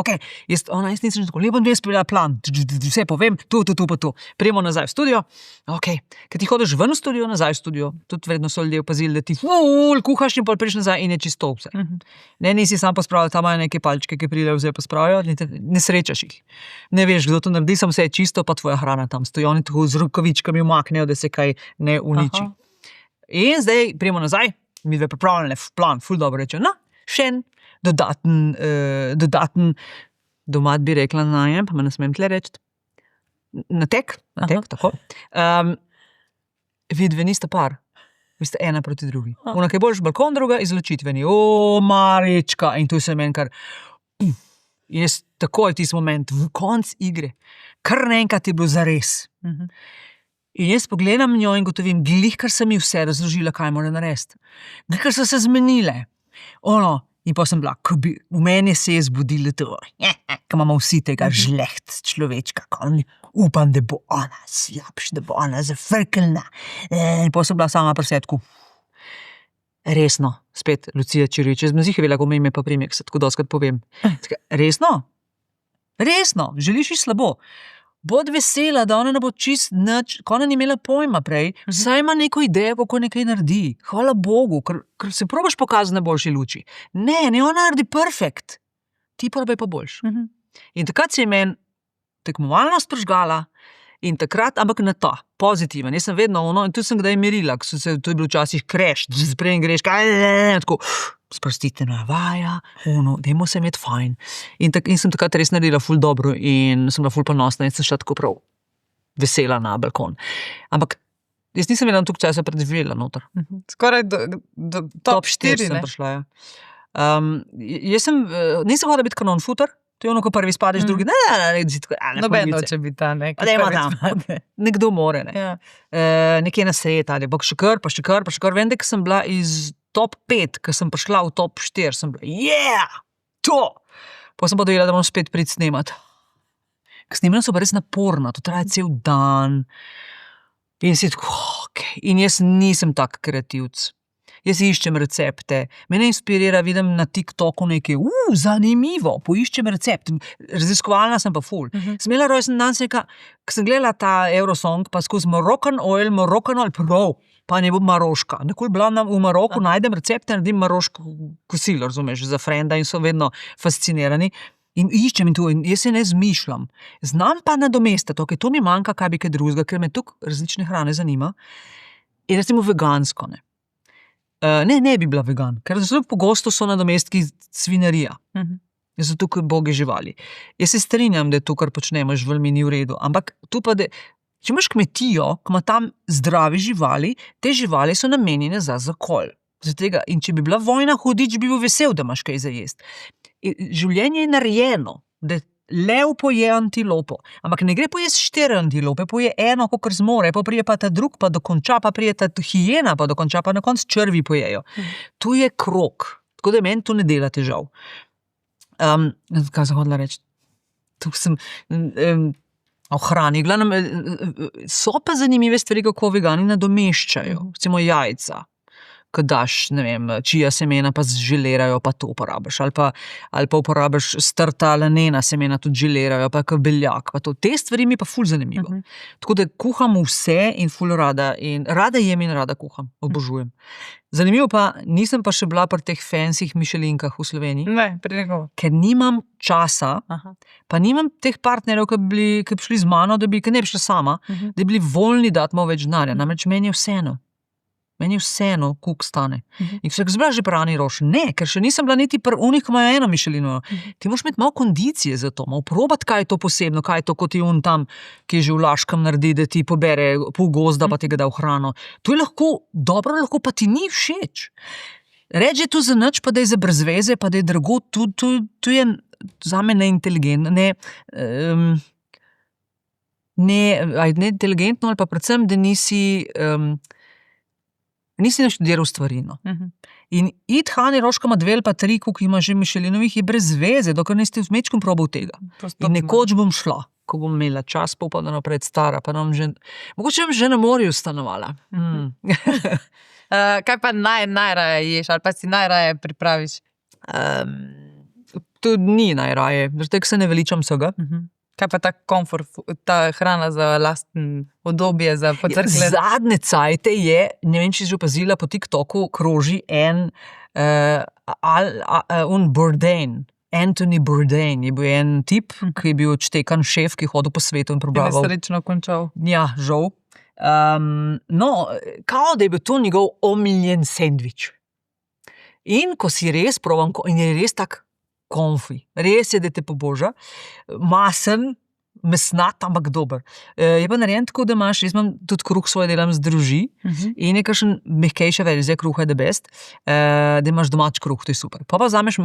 Jaz nisem tako, lepo dve speljala plan, vse povem, tu pa tu. Prijemo nazaj v studio, ker ti hodiš ven v studio, nazaj v studio, tudi vredno so ljudje opazili, da ti kuhaš in pol priješ nazaj in je čisto vse. Ne, nisi sam pospravljal, tam imajo neke palčke, ki pridejo vse pospravijo, ne srečaš jih. Ne veš, kdo to naredi, sem vse je čisto, pa tvoja hrana tam stoji, oni tako z rokavičkami umaknejo, da se kaj ne uniči. In zdaj prijemo nazaj, mi dve pripravljene plan, ful dobro rečejo, še en dodaten, domat bi rekla najem, pa me ne smem tle reči, natek, tako. Vi dve niste par, vi ste ena proti drugi. Ona, kaj boš balkon, druga izločitveni. Marička, in tu se meni kar, jaz takoj tisti moment, v konc igre, kar naenkrat je bilo zares. In jaz pogledam njo in gotovim, glih, kar sem ji vse razložila, kaj mora narediti. Glih, kar so se zmenile. In pa sem bila, v meni se je zbudilo to, ko imamo vsi tega žleht človečka, upam, da bo ona slabš, da bo ona zafrkelna. In pa sem bila sama pri setku. Resno, spet Lucija Čirič, jaz me zih je vela, ko me ime pa primek, se tako doskrat povem. Resno, želiš ji slabo. Bod vesela, da ona ne bo čist nič, ko ona ni imela pojma prej, saj ima neko idejo, kako nekaj naredi. Hvala Bogu, ker se probaš pokazati na boljši luči. Ne, ona naredi perfekt. Ti probaj pa boljš. In takrat se je meni tekmovalnost prižgala in takrat, ampak na ta, pozitiven. Jaz sem vedno in tudi sem kdaj merila, to je bilo včasih kreš, sprej greš, tako, sprostite navaja, dajmo se imeti fajn. In sem takrat res naredila ful dobro in sem bila ful ponosna in sem šla tako prav vesela na balkon. Ampak jaz nisem vedela toliko časa preživela noter. Skoraj do top 4 sem prišla, ja. Jaz nisem hodila biti kanon futer, to je ko prvi spadeš, drugi, Noben noče biti ta, ne. Nekdo more, ne. Nekje na sred, ali pa še kar, vem, da sem bila iz top 5, ko sem prišla v top 4, sem bila, to! Pa sem pa dojela, da moram spet priti snemati. Snemanja so pa res naporna, to traja cel dan. In si tako, in jaz nisem tak kreativc. Jaz iščem recepte, mene inspirira, vidim na TikToku nekaj, zanimivo, poiščem recept, raziskovalna sem pa ful. Sem imela rojsten dan, ko sem gledala ta Eurosong, pa skozi Moroccan oil, prav, pa ne bo maroška. Nekoli bila v Maroku, najdem recepte, naredim maroško kosilo, razumeš, za frenda in so vedno fascinirani. In iščem in to, in jaz se ne zmišljam. Znam pa nadomestiti, to mi manjka, kaj bi kaj drugega, ker me tukaj različne hrane zanima. In recimo vegansko, ne. Ne bi bila vegan, ker zelo pogosto so nadomestki svinjarija. So tukaj boge živali. Jaz se strinjam, da je to, kar počnemo, živalmi ni v redu, ampak tu pa, če imaš kmetijo, ko ima tam zdravi živali, te živali so namenjene za zakol. In če bi bila vojna, hudič bi bil vesel, da imaš kaj za jesti. Življenje je narejeno, da lev poje antilopo, ampak ne gre pojesti 4 antilope, poje eno, kakor zmore, pa prije pa ta drug, pa dokonča, pa prije ta hijena, pa dokonča, pa na koncu črvi pojejo. Tu je krog, tako da meni to ne dela težav. Kaj sem hodila reči? Tukaj sem o hrani. So pa zanimive stvari, kako vegani nadomeščajo. Recimo jajca. ko daš, ne vem, čija semena pa zželerajo, pa to uporabiš, ali pa uporabiš strta lanena semena, tudi želerajo, pa beljak, pa to. Te stvari mi pa ful zanimivo. Tako da kuham vse in ful rada jem in rada kuham, obožujem. Zanimivo pa, nisem pa še bila pri teh fancyh Michelinkah v Sloveniji. Ne, pri nekomu. Ker nimam časa, pa nimam teh partnerjev, ki bi šli z mano, ki ne bi šla sama, da bi bili voljni dati malo več denarja. Namreč meni je vseeno. Meni je vseeno, koliko stane. In ko sem bila že prani rož, ne, ker še nisem bila niti pri unih, ko imajo eno Michelinovo. Ti moraš imeti malo kondicije za to, malo probati, kaj je to posebno, kaj je to, kot je on tam, ki je že v Laškem naredi, da ti pobere pol gozda, pa ti ga da v hrano. To je lahko dobro, lahko pa ti ni všeč. Reči je to za nič, pa da je za brezveze, pa da je drago, to je zame neinteligentno, neinteligentno ali pa predvsem, da nisi naštudiral stvari. No. In iti Hani Roš, ko ima 2 ali pa 3, koliko ima že Michelinovih, je brez veze, dokler niste v mečkom probal tega. In nekoč bom šla, ko bom imela čas, pa upam, da naprej stara, pa mogoče bom že na morju stanovala. Kaj pa najraje ješ, ali pa si najraje pripraviš? To ni najraje, zato se ne veličam vsega. Kaj pa ta komfort, ta hrana za lasten udobje, za pocrkle? Zadnje cajte je, ne vem, če si že opazila, po TikToku kroži Bourdain. Anthony Bourdain je bil en tip, ki je bil odštekan šef, ki je hodil po svetu in probaval. Nesrečno končal. Ja, žal. Kao da je bil to njegov omiljen sendvič. In ko si res probam, in je res tak konfi. Res je, da te poboža. Masen, mesnat, ampak dober. Je pa narejen tako, da imaš, jaz imam tudi kruh svoj delam z druži in je kakšen mehkejša verzija kruha je the best, da imaš domač kruh, to je super. Pa vzameš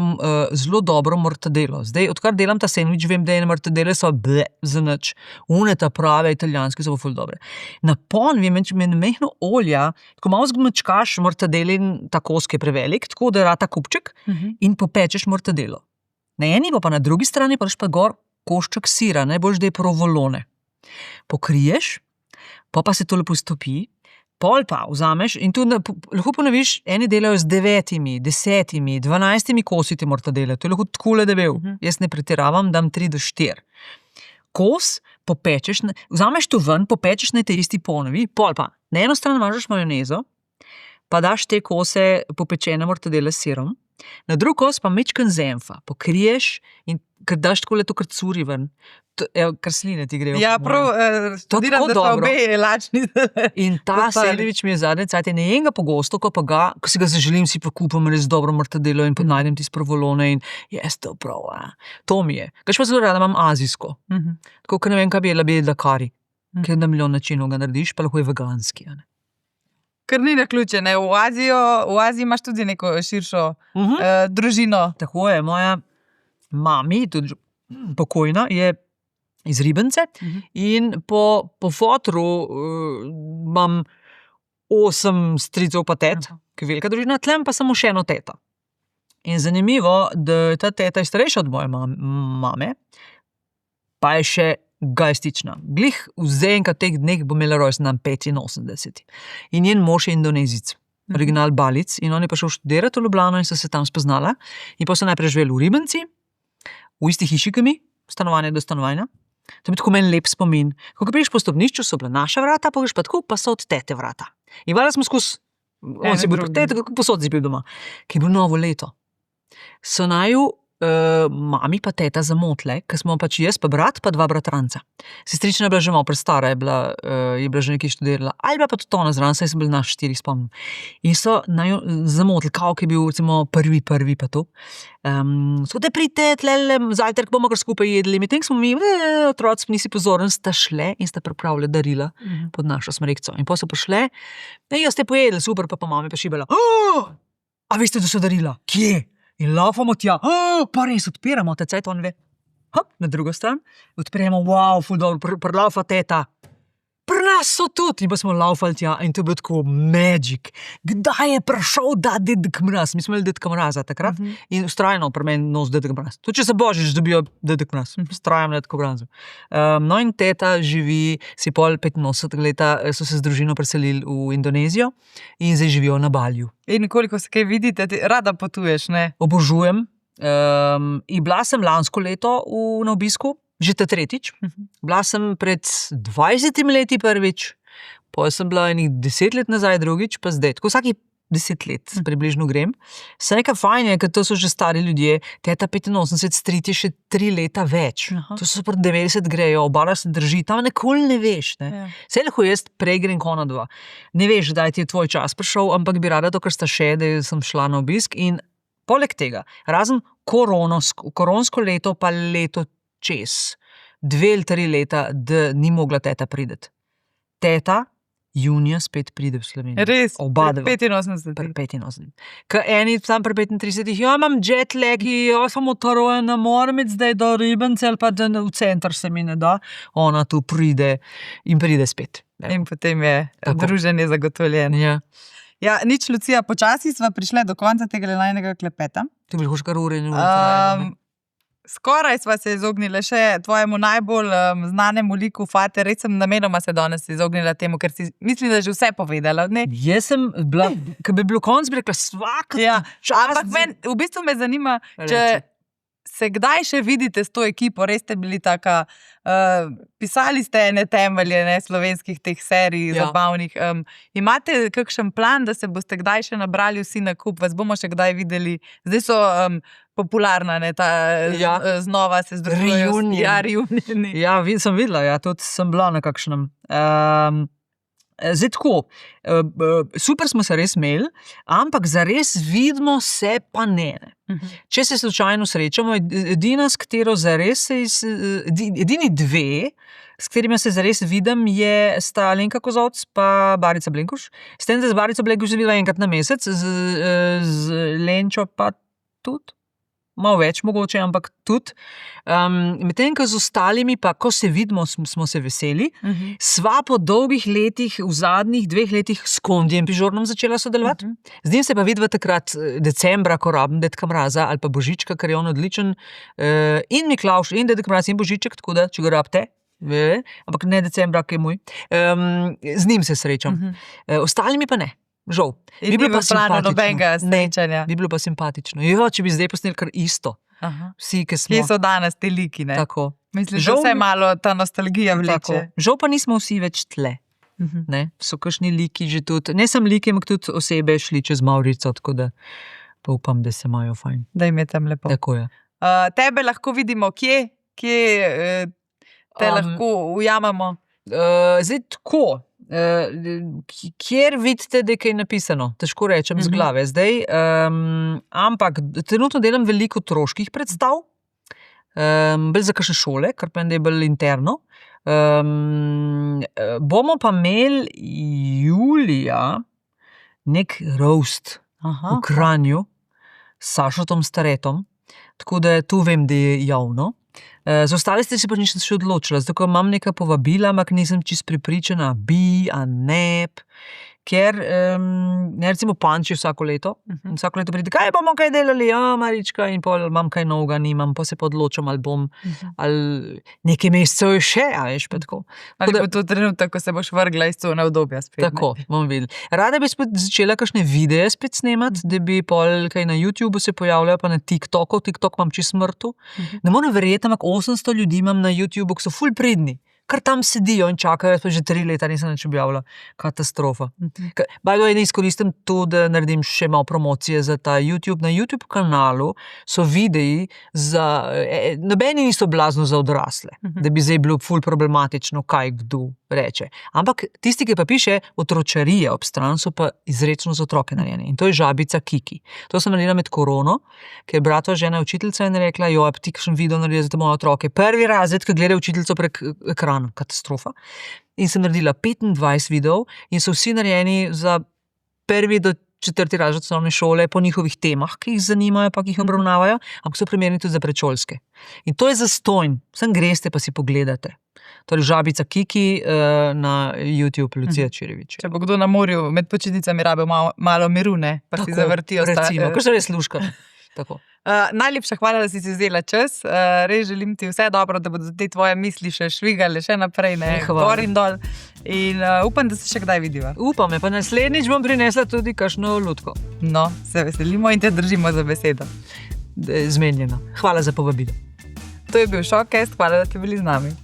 zelo dobro mortadelo. Zdaj, odkar delam ta sendvič, vem, da je mortadele so za nič. Une ta prave italijanske so ful dobre. Na ponvi je mehno olja, tako malo zgmačkaš mortadele in ta kosk je prevelik, tako da rata kupček in popečeš mortadelo. Na eni pa na drugi strani pa daš pa gor košček sira, najbolj da je provolone. Pokriješ, pa se to lepo stopi, pol pa vzameš in tu lahko ponoviš, eni delajo z 9, 10, 12 kosi te mortadele, to je lahko takole debel. Jaz ne pretiravam, dam 3 do 4. Kos popečeš, vzameš to ven, popečeš na tej isti ponovi, pol pa na eno stran mažeš majonezo, pa daš te kose popečene mortadele s sirom, na drug kos pa mečken zenfa, pokriješ in ker daš takole to, kar curi ven, kar sline ti grejo. Ja, prav, studiram, da so obe lačni. In ta sendvič mi je zadnje cajt, ne jem ga pogosto, ko si ga zaželim, si pa kupam res dobro mortadelo in najdem ti provolone in jaz to prav. To mi je. Kaj pa zelo rada imam azijsko. Tako, ker ne vem, kaj bi jedla kari. Ker na milijon načinov ga narediš, pa lahko je veganski. Ker ni naključje, ne? V Aziji imaš tudi neko širšo družino. Tako je, moja mami, tudi pokojna, je iz Ribence in po fotru imam 8 stricev pa tet, ki je velika družina, tlem pa samo še eno teta. In zanimivo, da ta teta je starejša od moje mame, pa je še gajstična. Glih v enkrat teh dneh bo imela rojstni dan 85. In njen mož je Indonezic, original Balic, in on je pa šel študirati v Ljubljano in so se tam spoznala. In pa so najprej živeli v Ribenci, v isti hiši, ki mi, stanovanje do stanovanja. To je tako meni lep spomin. Ko priješ po stopnišču, so bila naša vrata, pa greš pa tako, pa so od tete vrata. In valjda smo skozi, on si bil tete, posod si bil doma. Ki je bil novo leto. So naju mami pa teta zamotile, ker smo pač jaz pa brat, pa 2 bratranca. Sestrična je bila že malo prestara, je bila že nekaj študirala, ali pa tudi ona zraven, saj sem bil naš 4, spomnim. In so naju zamotili, kao, ki je bil recimo prvi pa to. So te pridite, tlele, zajtrk bomo kar skupaj jedli, medtem smo mi, otroci, nisi pozoren, sta šle in sta pripravili darila pod našo smrekco. In pa so prišle, jo ste pojedli, super, pa mami pa šibala, a veste, da so darila? Kje? In laufamo tja, pa res odpiramo, te cajt on ve, hop, na drugo stran, odpremo, wow, ful dobro, prlaufa teta. pri nas so tudi, in pa smo laufali tja, in to je bilo tako magic. Kdaj je prišel ta dedek Mraz? Mi smo imeli dedka Mraza takrat in ustrajno pri meni nos dedek Mraz. Tudi če se božič dobijo dedek Mraz, ustrajam na dedku Mrazu. No in teta živi, si pol 85 leta, so se z družino preselili v Indonezijo in zdaj živijo na Balju. In koliko se kaj vidite, ti rada potuješ, ne? Obožujem. In bila sem lansko leto na obisku, že tretjič. Bila sem pred 20 leti prvič, potem sem bila enih 10 let nazaj drugič, pa zdaj. Tako vsaki 10 let približno grem. Se nekaj fajn je, ker to so že stari ljudje, teta 85, stric je še 3 leta več. To so pred 90 grejo, obala se drži, tam nikoli ne veš. Ne? Ja. Saj lahko jaz prej grem kona dva. Ne veš, da ti je tvoj čas prišel, ampak bi rada to, kar sta še, da sem šla na obisk in poleg tega, razen koronsko leto pa leto čez 2 ali 3 leta, da ni mogla teta prideti. Teta junija spet pride v Slovenijo. Res? Oba dva. 85. Pri 85. Ker eni tam pri 35, imam jet lag, samo taroje ne morem iti zdaj do Ribence ali pa v center se mi ne da. Ona tu pride in pride spet. In potem je druženje zagotovljeno. Ja. Ja, nič, Lucija, počasi sva prišla do konca tega najnega klepeta. Ti bi lahko kar ure in ure. Skoraj sva se izognila še tvojemu najbolj znanemu liku Fate. Res sem namenoma se danes izognila temu, ker si mislim, da že vse povedala. Ne? Jaz sem bila, ko bi bilo konc, bi rekla svak. Ja, ampak v bistvu me zanima, če se kdaj še vidite s to ekipo, res ste bili taka, pisali ste ene temelje slovenskih teh serij, zabavnih. Imate kakšen plan, da se boste kdaj še nabrali vsi na kup? Vas bomo še kdaj videli? Zdaj so popularna, znova se združujejo. Reunion. Ja, sem videla, tudi sem bila na kakšnem. Zdaj tako, super smo se res imeli, ampak zares vidimo se pa ne. Če se slučajno srečamo, edina, s katero zares edini dve, s katerimi se zares vidim, sta Alenka Kozovc pa Barica Blenkuš. S tem, da z Barico Blenkuš videla enkrat na mesec, z Lenčo pa tudi. Malo več mogoče, ampak tudi. Medtem, ko z ostalimi, pa ko se vidimo, smo se veseli. Sva po dolgih letih, v zadnjih 2 letih s Kondijem Pižornom začela sodelovati. Z njim se pa vidva takrat decembra, ko rabim dedka Mraza ali pa Božička, ker je on odličen. In Miklavž, in dedek Mraz, in Božiček, tako da, če ga rabite. Ampak ne decembra, ki je moj. Z njim se srečam. Ostalimi pa ne. Žal. Bi bilo pa simpatično. Bi bilo pa simpatično. Če bi zdaj posneli kar isto. Vsi, ki smo. Kje so danes te liki, ne? Tako. Mislim, da vse malo ta nostalgija vleče. Žal pa nismo vsi več tle. So kakšni liki že tudi, ne samo liki, ampak tudi osebe šli čez Maurico, tako da pa upam, da se imajo fajn. Da jim je tam lepo. Tako je. Tebe lahko vidimo, kje te lahko ujamemo? Zdaj tako. Kjer vidite, da je kaj napisano, težko rečem z glave zdaj, ampak trenutno delam veliko otroških predstav, bolj za kakšne šole, kar pa je bolj interno. Bomo pa imeli julija nek roast v Kranju s Sašotom Staretom, tako da tu vem, da je javno. Za ostale ste se pa nisem še odločila, zato ko imam nekaj povabila, ampak nisem čisto prepričana, a ne, ker recimo Panči vsako leto pride, kaj bomo kaj delali, Marička, in pol imam kaj novega, nimam, pa se pa odločam, ali bom, ali nekaj mesecev je še, a veš pa tako. Ali bo to trenutek, ko se boš vrgla iz cone obdobja spet. Tako, bom videla. Rada bi spet začela kakšne videe spet snemati, da bi pol kaj na YouTubeu se pojavljajo, pa na TikToku, TikTok imam čisto smrtu. Ne moram verjeti, ampak 800 ljudi imam na YouTubeu, ki so ful pridni. Kar tam sedijo in čakajo, pa že 3 leta nisem nič objavila. Katastrofa. By the way, ne izkoristim to, da naredim še malo promocije za ta YouTube. Na YouTube kanalu so videi nobeni niso blazno za odrasle, da bi zdaj bilo ful problematično, kaj kdo reče. Ampak tisti, ki pa piše otročarije ob stran, so pa izrečno za otroke narejeni. In to je Žabica Kiki. To sem naredila med korono, ker bratova žena je učiteljica in rekla, ti kakšen video naredila za te moje otroke. Prvi razred, ki gleda učiteljico prek ekrana, katastrofa. In sem naredila 25 videov in so vsi narejeni za 1. do 4. razred osnovne šole po njihovih temah, ki jih zanimajo, pa ki jih obravnavajo, ampak so primerni tudi za predšolske. In to je zastonj, sem greste pa si pogledate. Torej, Žabica Kiki na YouTube, Lucija Čerevič. Če bo kdo na morju med počitnicami rabil malo miru, ne, pa Tako, si zavrtijo. recimo, kar se res sluška. Tako. Najlepša hvala, da si vzela čas. Res želim ti vse dobro, da bodo te tvoje misli še švigale, še naprej, ne, gor in dol. In upam, da se še kdaj vidiva. Upam, pa naslednjič bom prinesla tudi kakšno lutko. No, se veselimo in te držimo za besedo. Zmenjeno. Hvala za povabilo. To je bil Showcast, hvala, da ste bili z nami.